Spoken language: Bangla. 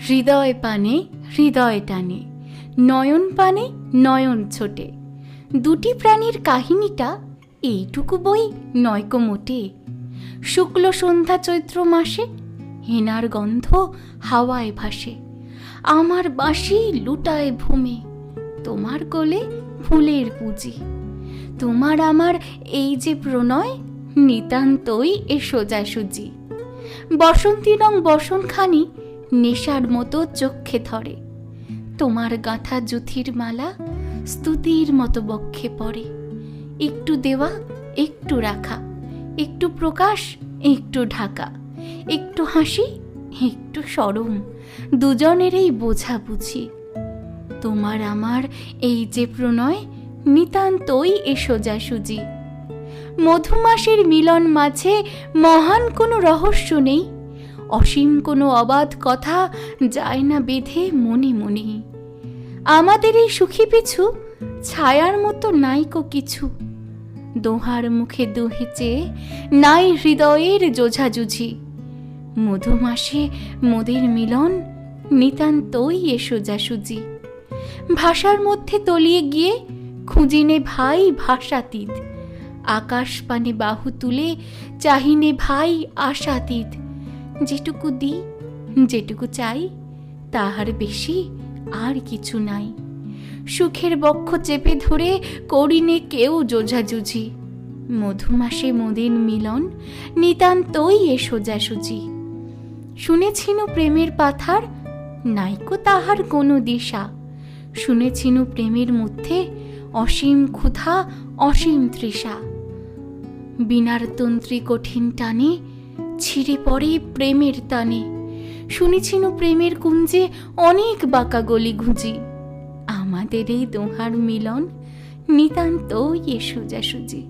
হৃদয় পানে হৃদয় টানে, নয়ন পানে নয়ন ছোটে। দুটি প্রাণীর কাহিনীটা এইটুকু বই নয়কো মোটে। শুক্ল সন্ধ্যা চৈত্র মাসে হেনার গন্ধ হাওয়ায় ভাসে। আমার বাঁশি লুটায় ভূমে, তোমার কোলে ফুলের পুঁজি। তোমার আমার এই যে প্রণয়, নিতান্তই এ সোজাসুজি। বসন্তী রং বসনখানি নেশার মতো চক্ষে ধরে। তোমার গাঁথা জুথির মালা স্তুতির মতো বক্ষে পড়ে। একটু দেওয়া একটু রাখা, একটু প্রকাশ একটু ঢাকা, একটু হাসি একটু সরম, দুজনেরই বোঝাবুঝি। তোমার আমার এই যে প্রণয়, নিতান্তই এ সোজাসুজি। মধুমাসের মিলন মাঝে মহান কোনো রহস্য নেই। অসীম কোনো অবাধ কথা যায় না বেঁধে মনে মনে। আমাদের এই সুখী পিছু ছায়ার মতো নাইকো কিছু। দোহার মুখে দুহে চেয়ে নাই হৃদয়ের যোঝাযুঝি। মধুমাসে মোদের মিলন, নিতান্তই এ সোজাসুজি। ভাষার মধ্যে তলিয়ে গিয়ে খুঁজিনে ভাই ভাষাতীত। আকাশ পানে বাহু তুলে চাহিনে ভাই আশাতীত। যেটুকু দিই যেটুকু চাই তাহার বেশি আর কিছু নাই। সুখের বক্ষ চেপে ধরে করিনে কেউ যোঝাযুঝি। মধুমাসে মোদের মিলন, নিতান্তই এ সোজাসুজি। শুনেছিনু প্রেমের পাথার, নাইকো তাহার কোনো দিশা। শুনেছিনু প্রেমের মধ্যে অসীম ক্ষুধা অসীম তৃষা। বিনার তন্ত্রী কঠিন টানে ছিঁড়ে পড়ে প্রেমের টানে। শুনেছিনু প্রেমের কুঞ্জে অনেক বাঁকা গলি ঘুঁজি। আমাদের এই দোহার মিলন, নিতান্তই এ সোজাসুজি।